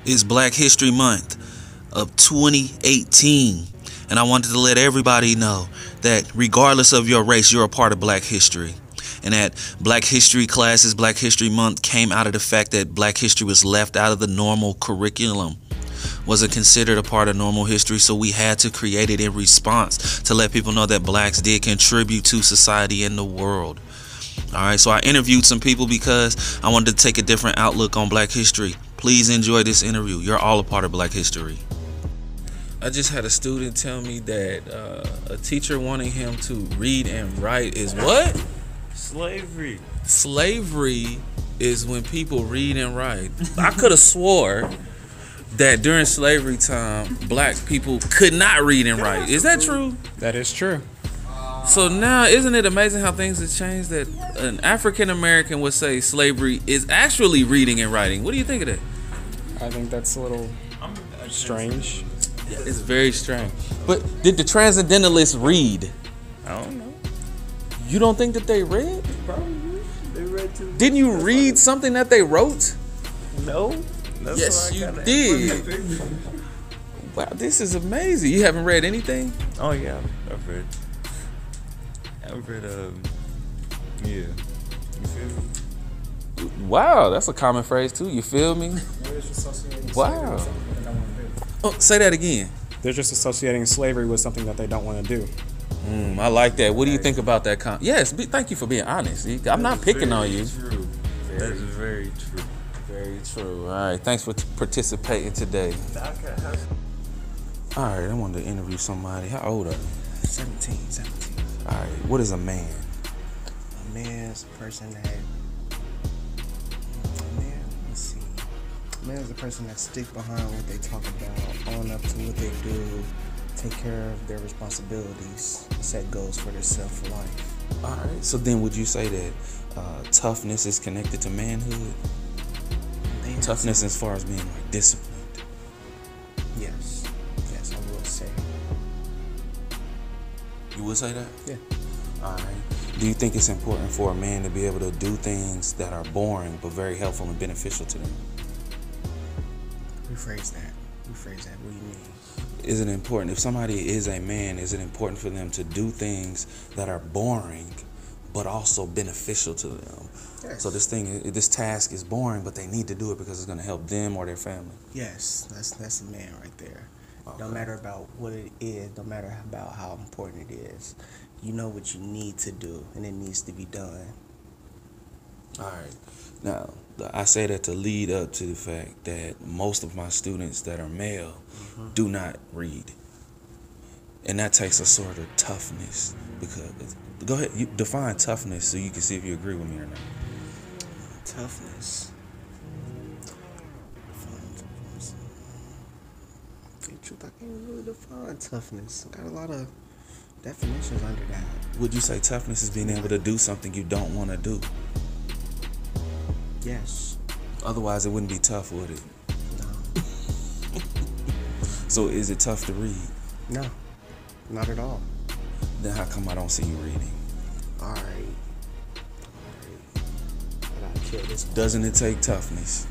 It's Black History Month of 2018. And I wanted to let everybody know that regardless of your race, you're a part of Black history. And that Black History classes, Black History Month came out of the fact that Black history was left out of the normal curriculum. Wasn't considered a part of normal history, so we had to create it in response to let people know that blacks did contribute to society and the world. Alright, so I interviewed some people because I wanted to take a different outlook on Black history. Please enjoy this interview. You're all a part of Black history. I just had a student tell me that a teacher wanting him to read and write is what? Slavery. Slavery is when people read and write. I could have swore that during slavery time, black people could not read and write. Is that true? That is true. So now, isn't it amazing how things have changed, that an African American would say slavery is actually reading and writing? What do you think of that? I think that's a little strange. Yeah, it's very strange. But did the transcendentalists read? I don't know. You don't think that they read? Probably. They read too. Didn't you read something that they wrote? No. That's Yes, why I you got did. it. Wow, this is amazing. You haven't read anything? Oh yeah, I've read. Yeah. You feel me? Wow, that's a common phrase too. You feel me? Wow. Oh, say that again. They're just associating slavery with something that they don't want to do. I like that. What do you think about that? Yes, thank you for being honest. I'm not picking on you. True. That's very true. Very true. All right, thanks for participating today. All right, I wanted to interview somebody. How old are you? 17. All right, what is a man? A man's a person that. Let's see. A man is a person that stick behind what they talk about, own up to what they do, take care of their responsibilities, set goals for themselves for life. All right, so then would you say that toughness is connected to manhood? Toughness as far as being like disciplined? Yes, I will say. You would say that? Yeah. All right. Do you think it's important for a man to be able to do things that are boring but very helpful and beneficial to them? Rephrase that. What do you mean? Is it important, if somebody is a man, is it important for them to do things that are boring but also beneficial to them? Yes. So this task is boring, but they need to do it because it's going to help them or their family. Yes, that's a man right there. Okay. No matter about what it is, no matter about how important it is, you know what you need to do, and it needs to be done. All right. Now, I say that to lead up to the fact that most of my students that are male do not read. And that takes a sort of toughness. Because, go ahead, you define toughness so you can see if you agree with me or not. Toughness. In truth, I can't really define toughness. I got a lot of definitions under that. Would you say toughness is being able to do something you don't want to do? Yes. Otherwise, it wouldn't be tough, would it? No. So is it tough to read? No. Not at all. Then how come I don't see you reading? All right. I gotta kill this one. Doesn't it take toughness?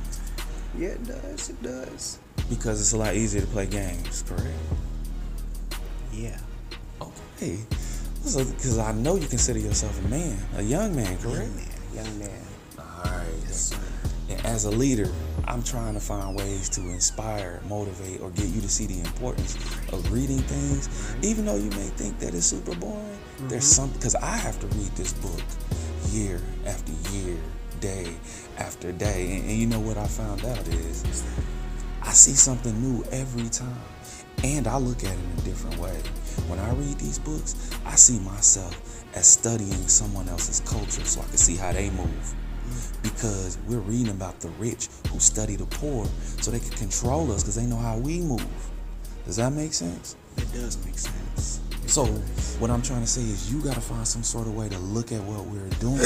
Yeah, it does. It does. Because it's a lot easier to play games, correct? Yeah. Okay. Because I know you consider yourself a man, a young man, correct? Young man. All right. Yes, sir. And as a leader, I'm trying to find ways to inspire, motivate, or get you to see the importance of reading things. Even though you may think that it's super boring, there's something, because I have to read this book year after year, day after day. And you know what I found out is I see something new every time. And I look at it in a different way. When I read these books, I see myself as studying someone else's culture so I can see how they move. Because we're reading about the rich who study the poor so they can control us because they know how we move. Does that make sense? It does make sense. So what I'm trying to say is you got to find some sort of way to look at what we're doing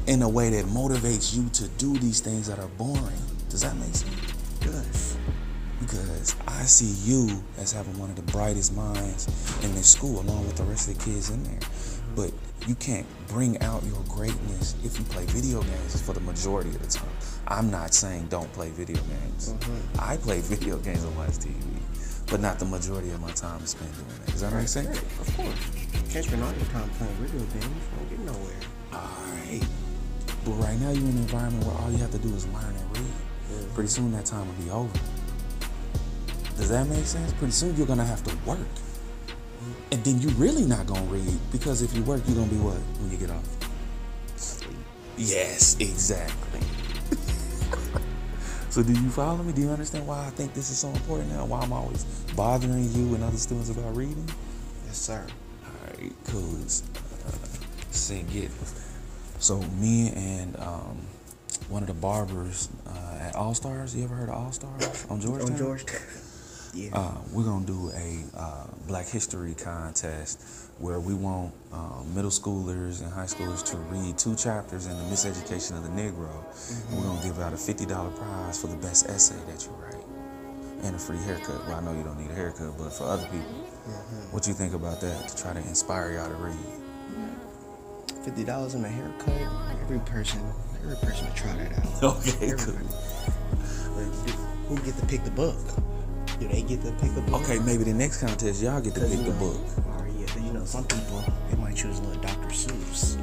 in a way that motivates you to do these things that are boring. Does that make sense? It does. Because I see you as having one of the brightest minds in this school along with the rest of the kids in there. But you can't bring out your greatness if you play video games for the majority of the time. I'm not saying don't play video games. I play video games and watch TV, but not the majority of my time is spent doing that. Does that make sense? Right, of course. You can't spend all your time playing video games. You don't get nowhere. Alright. But right now you're in an environment where all you have to do is learn and read. Pretty soon that time will be over. Does that make sense? Pretty soon you're gonna have to work. And then you really not gonna read, because if you work, you're gonna be what when you get off? Sleep. Yes, exactly. So do you follow me? Do you understand why I think this is so important now? Why I'm always bothering you and other students about reading? Yes, sir. Alright, cool. So me and one of the barbers at All Stars, you ever heard of All Stars on Georgetown? On Georgetown. Yeah. We're gonna do a Black History contest where we want middle schoolers and high schoolers to read 2 chapters in the Miseducation of the Negro. And we're gonna give out a $50 prize for the best essay that you write and a free haircut. Well, I know you don't need a haircut, but for other people, what you think about that to try to inspire y'all to read? $50 and a haircut. Every person to try that out. Okay, cool. But who get to pick the book? Do they get to pick the book? Okay, maybe the next contest y'all get to pick the book. Or yeah, you know, some people they might choose a little Dr. Seuss.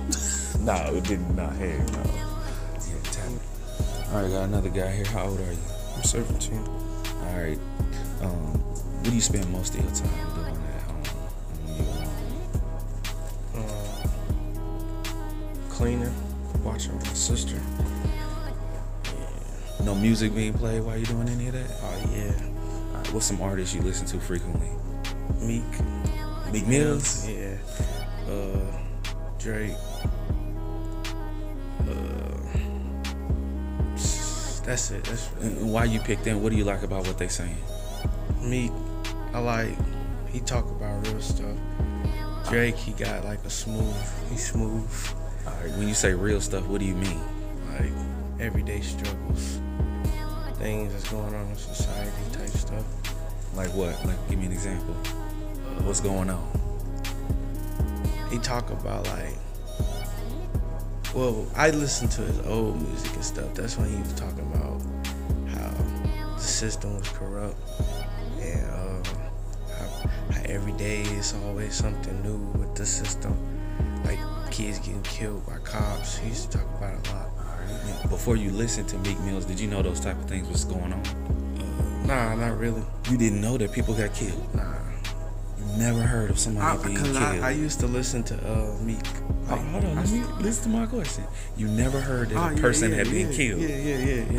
No, it did not have no. Yeah, tell me. All right, got another guy here. How old are you? I'm 17. All right. What do you spend most of your time doing at home when you alone? Cleaning, watching my sister. No music being played while you're doing any of that? Oh yeah, All right, what's some artists you listen to frequently? Meek. Meek Mills? Yeah. Drake. That's it. That's And why you picked them? What do you like about what they saying? Meek. I like. He talk about real stuff. Drake, he got like he's smooth. All right, when you say real stuff, what do you mean? Like everyday struggles, things that's going on in society type stuff. Like what? Like, give me an example. What's going on? He talk about like, well, I listened to his old music and stuff. That's when he was talking about how the system was corrupt and how every day is always something new with the system. Like kids getting killed by cops. He used to talk about it a lot. Now, before you listened to Meek Mills, did you know those type of things was going on? Nah, not really. You didn't know that people got killed? Nah. You never heard of somebody being killed? I used to listen to Meek. Like, hold on, let me listen to my question. You never heard that a person had been killed? Yeah.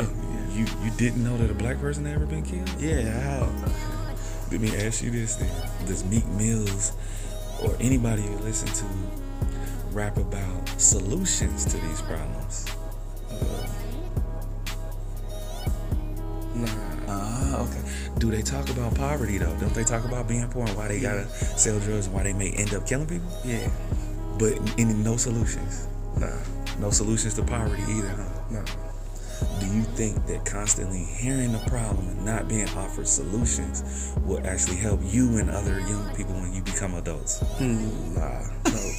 You didn't know that a black person had ever been killed? Yeah, I have. Let me ask you this then. Does Meek Mills or anybody you listen to rap about solutions to these problems? Nah. Okay. Do they talk about poverty though? Don't they talk about being poor and why they gotta sell drugs and why they may end up killing people? Yeah. But no solutions? Nah. No solutions to poverty either, huh? Nah. Do you think that constantly hearing the problem and not being offered solutions will actually help you and other young people when you become adults? Nah. No.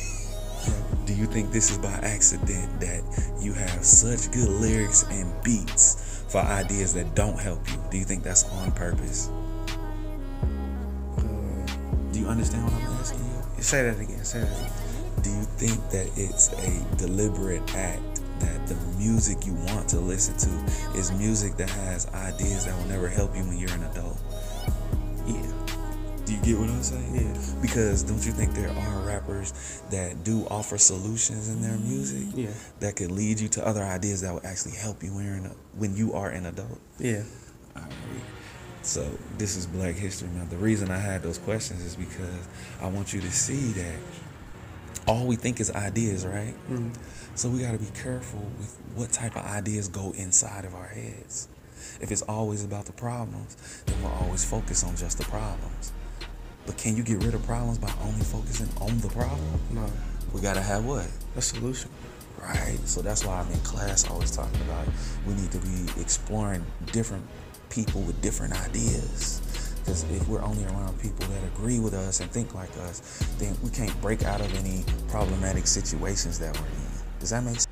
Do you think this is by accident that you have such good lyrics and beats for ideas that don't help you? Do you think that's on purpose? Do you understand what I'm asking you? Say that again. Do you think that it's a deliberate act that the music you want to listen to is music that has ideas that will never help you when you're an adult? Yeah. Do you get what I'm saying? Yeah. Because don't you think there are rappers that do offer solutions in their music? Yeah. That could lead you to other ideas that will actually help you when you are an adult? Yeah. All right. So this is Black History Month. The reason I had those questions is because I want you to see that all we think is ideas, right? Mm-hmm. So we got to be careful with what type of ideas go inside of our heads. If it's always about the problems, then we'll always focus on just the problems. But can you get rid of problems by only focusing on the problem? No. We got to have what? A solution. Right. So that's why I'm in class always talking about we need to be exploring different people with different ideas. Because if we're only around people that agree with us and think like us, then we can't break out of any problematic situations that we're in. Does that make sense?